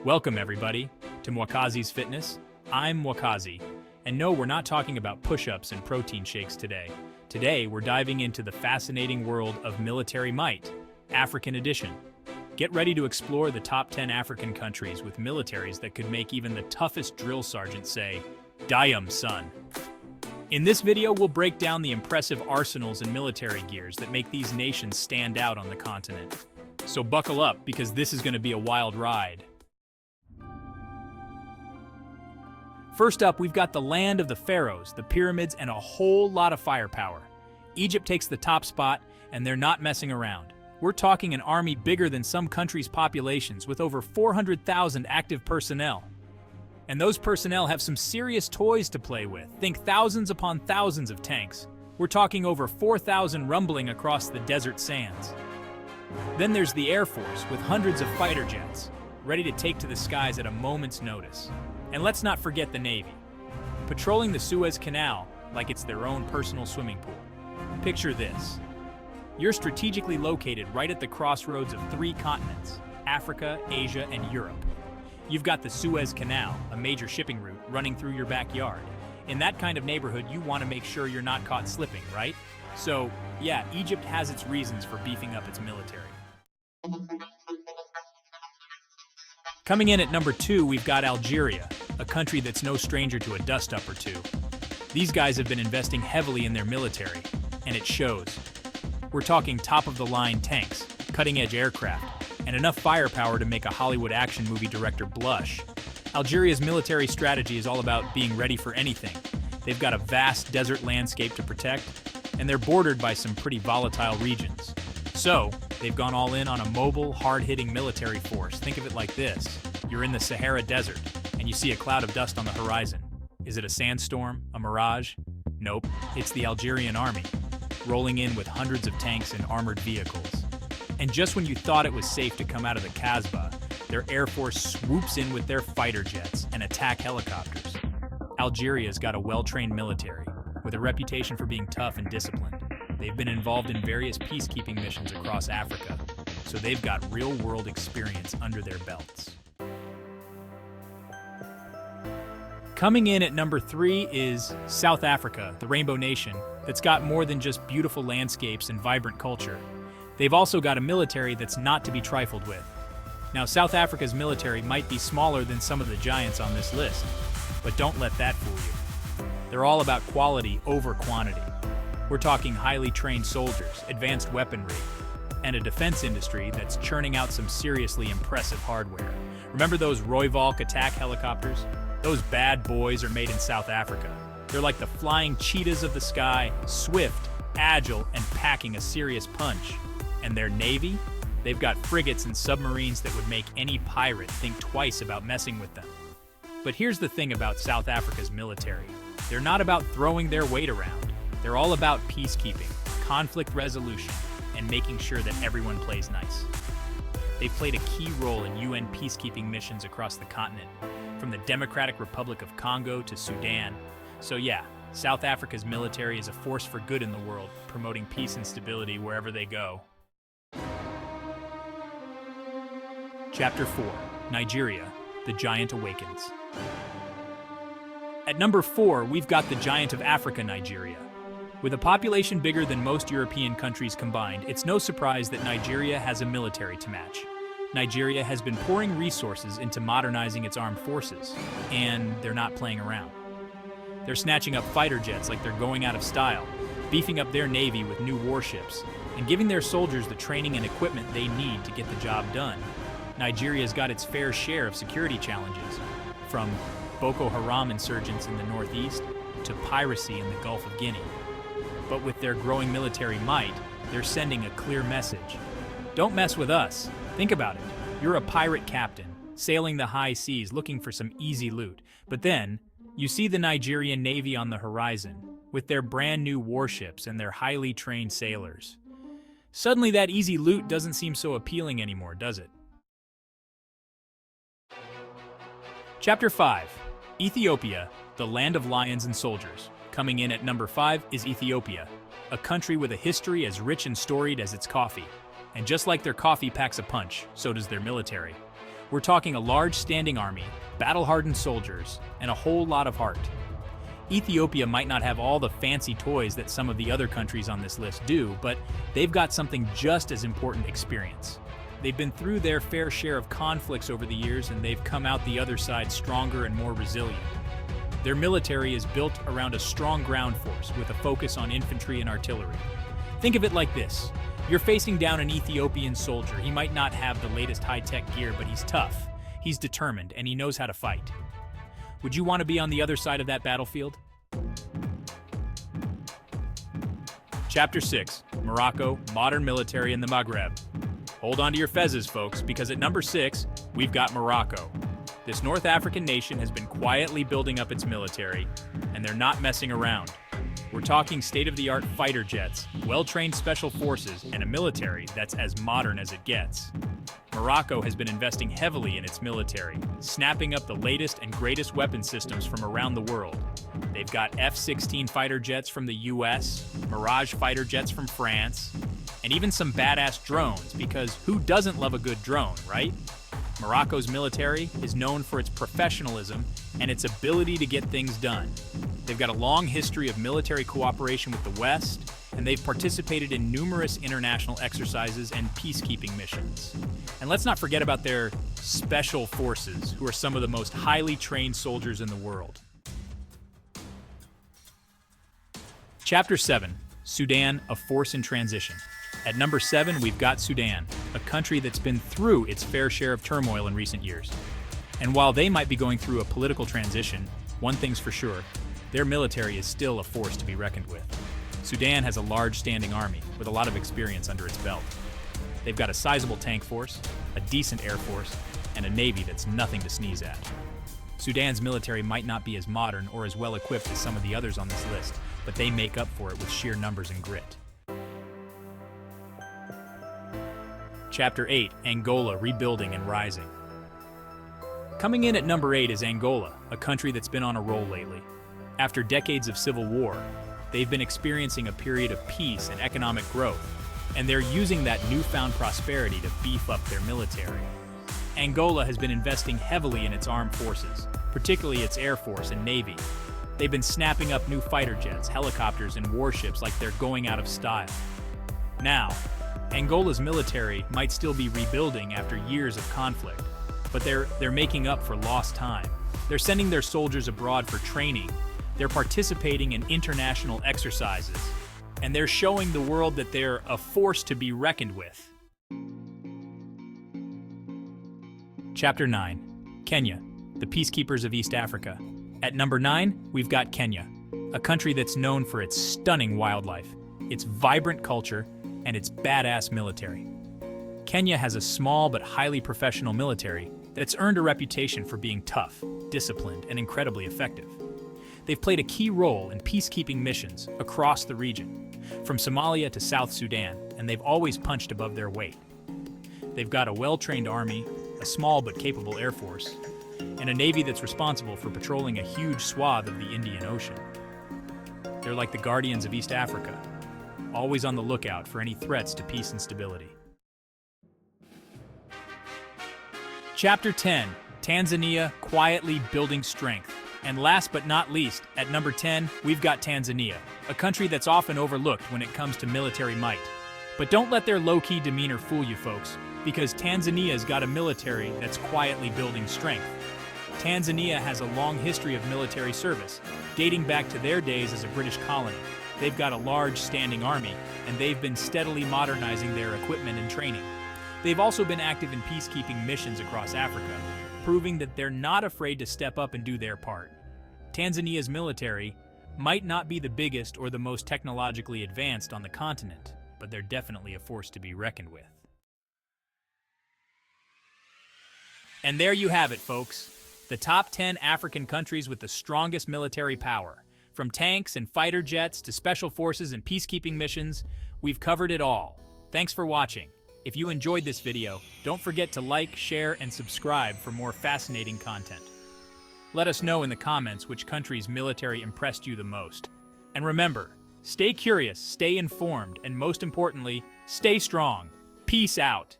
Welcome, everybody, to Mwakazi's Fitness. I'm Mwakazi. And no, we're not talking about push-ups and protein shakes today. Today, we're diving into the fascinating world of military might, African edition. Get ready to explore the top 10 African countries with militaries that could make even the toughest drill sergeant say, "Dayum, son." In this video, we'll break down the impressive arsenals and military gears that make these nations stand out on the continent. So buckle up, because this is going to be a wild ride. First up, we've got the land of the pharaohs, the pyramids, and a whole lot of firepower. Egypt takes the top spot, and they're not messing around. We're talking an army bigger than some countries' populations, with over 400,000 active personnel. And those personnel have some serious toys to play with. Think thousands upon thousands of tanks. We're talking over 4,000 rumbling across the desert sands. Then there's the Air Force, with hundreds of fighter jets, ready to take to the skies at a moment's notice. And let's not forget the Navy, patrolling the Suez Canal like it's their own personal swimming pool. Picture this. You're strategically located right at the crossroads of 3 continents, Africa, Asia, and Europe. You've got the Suez Canal, a major shipping route, running through your backyard. In that kind of neighborhood, you want to make sure you're not caught slipping, right? So, yeah, Egypt has its reasons for beefing up its military. Coming in at number 2, we've got Algeria, a country that's no stranger to a dust-up or two. These guys have been investing heavily in their military, and it shows. We're talking top-of-the-line tanks, cutting-edge aircraft, and enough firepower to make a Hollywood action movie director blush. Algeria's military strategy is all about being ready for anything. They've got a vast desert landscape to protect, and they're bordered by some pretty volatile regions. So, they've gone all in on a mobile, hard-hitting military force. Think of it like this. You're in the Sahara Desert, and you see a cloud of dust on the horizon. Is it a sandstorm? A mirage? Nope, it's the Algerian army, rolling in with hundreds of tanks and armored vehicles. And just when you thought it was safe to come out of the Kasbah, their air force swoops in with their fighter jets and attack helicopters. Algeria's got a well-trained military, with a reputation for being tough and disciplined. They've been involved in various peacekeeping missions across Africa, so they've got real-world experience under their belts. Coming in at number 3 is South Africa, the Rainbow Nation, that's got more than just beautiful landscapes and vibrant culture. They've also got a military that's not to be trifled with. Now, South Africa's military might be smaller than some of the giants on this list, but don't let that fool you. They're all about quality over quantity. We're talking highly trained soldiers, advanced weaponry, and a defense industry that's churning out some seriously impressive hardware. Remember those Royvalk attack helicopters? Those bad boys are made in South Africa. They're like the flying cheetahs of the sky, swift, agile, and packing a serious punch. And their navy? They've got frigates and submarines that would make any pirate think twice about messing with them. But here's the thing about South Africa's military. They're not about throwing their weight around. They're all about peacekeeping, conflict resolution, and making sure that everyone plays nice. They've played a key role in UN peacekeeping missions across the continent, from the Democratic Republic of Congo to Sudan. So yeah, South Africa's military is a force for good in the world, promoting peace and stability wherever they go. Chapter 4, Nigeria, the Giant Awakens. At number 4, we've got the giant of Africa, Nigeria. With a population bigger than most European countries combined, it's no surprise that Nigeria has a military to match. Nigeria has been pouring resources into modernizing its armed forces, and they're not playing around. They're snatching up fighter jets like they're going out of style, beefing up their navy with new warships, and giving their soldiers the training and equipment they need to get the job done. Nigeria's got its fair share of security challenges, from Boko Haram insurgents in the northeast to piracy in the Gulf of Guinea. But with their growing military might, they're sending a clear message. Don't mess with us. Think about it. You're a pirate captain, sailing the high seas looking for some easy loot. But then, you see the Nigerian Navy on the horizon, with their brand new warships and their highly trained sailors. Suddenly that easy loot doesn't seem so appealing anymore, does it? Chapter 5, Ethiopia, the land of lions and soldiers. Coming in at number 5 is Ethiopia, a country with a history as rich and storied as its coffee. And just like their coffee packs a punch, so does their military. We're talking a large standing army, battle-hardened soldiers, and a whole lot of heart. Ethiopia might not have all the fancy toys that some of the other countries on this list do, but they've got something just as important: experience. They've been through their fair share of conflicts over the years, and they've come out the other side stronger and more resilient. Their military is built around a strong ground force with a focus on infantry and artillery. Think of it like this. You're facing down an Ethiopian soldier. He might not have the latest high-tech gear, but he's tough, he's determined, and he knows how to fight. Would you want to be on the other side of that battlefield? Chapter 6, Morocco, Modern Military in the Maghreb. Hold on to your fezzes, folks, because at number 6, we've got Morocco. This North African nation has been quietly building up its military, and they're not messing around. We're talking state-of-the-art fighter jets, well-trained special forces, and a military that's as modern as it gets. Morocco has been investing heavily in its military, snapping up the latest and greatest weapon systems from around the world. They've got F-16 fighter jets from the US, Mirage fighter jets from France, and even some badass drones, because who doesn't love a good drone, right? Morocco's military is known for its professionalism and its ability to get things done. They've got a long history of military cooperation with the West, and they've participated in numerous international exercises and peacekeeping missions. And let's not forget about their special forces, who are some of the most highly trained soldiers in the world. Chapter 7, Sudan, a force in transition. At number 7, we've got Sudan, a country that's been through its fair share of turmoil in recent years. And while they might be going through a political transition, one thing's for sure, their military is still a force to be reckoned with. Sudan has a large standing army with a lot of experience under its belt. They've got a sizable tank force, a decent air force, and a navy that's nothing to sneeze at. Sudan's military might not be as modern or as well equipped as some of the others on this list, but they make up for it with sheer numbers and grit. Chapter 8, Angola, Rebuilding and Rising. Coming in at number 8 is Angola, a country that's been on a roll lately. After decades of civil war, they've been experiencing a period of peace and economic growth, and they're using that newfound prosperity to beef up their military. Angola has been investing heavily in its armed forces, particularly its air force and navy. They've been snapping up new fighter jets, helicopters, and warships like they're going out of style. Now, Angola's military might still be rebuilding after years of conflict, but they're making up for lost time. They're sending their soldiers abroad for training, they're participating in international exercises, and they're showing the world that they're a force to be reckoned with. Chapter 9, Kenya, the Peacekeepers of East Africa. At number 9, we've got Kenya, a country that's known for its stunning wildlife, its vibrant culture, and its badass military. Kenya has a small but highly professional military that's earned a reputation for being tough, disciplined, and incredibly effective. They've played a key role in peacekeeping missions across the region, from Somalia to South Sudan, and they've always punched above their weight. They've got a well-trained army, a small but capable air force, and a navy that's responsible for patrolling a huge swath of the Indian Ocean. They're like the guardians of East Africa, always on the lookout for any threats to peace and stability. Chapter 10, Tanzania, quietly building strength. And last but not least, at number 10, we've got Tanzania, a country that's often overlooked when it comes to military might. But don't let their low-key demeanor fool you folks, because Tanzania's got a military that's quietly building strength. Tanzania has a long history of military service, dating back to their days as a British colony. They've got a large standing army, and they've been steadily modernizing their equipment and training. They've also been active in peacekeeping missions across Africa, proving that they're not afraid to step up and do their part. Tanzania's military might not be the biggest or the most technologically advanced on the continent, but they're definitely a force to be reckoned with. And there you have it, folks. The top 10 African countries with the strongest military power. From tanks and fighter jets to special forces and peacekeeping missions, we've covered it all. Thanks for watching. If you enjoyed this video, don't forget to like, share, and subscribe for more fascinating content. Let us know in the comments which country's military impressed you the most. And remember, stay curious, stay informed, and most importantly, stay strong. Peace out.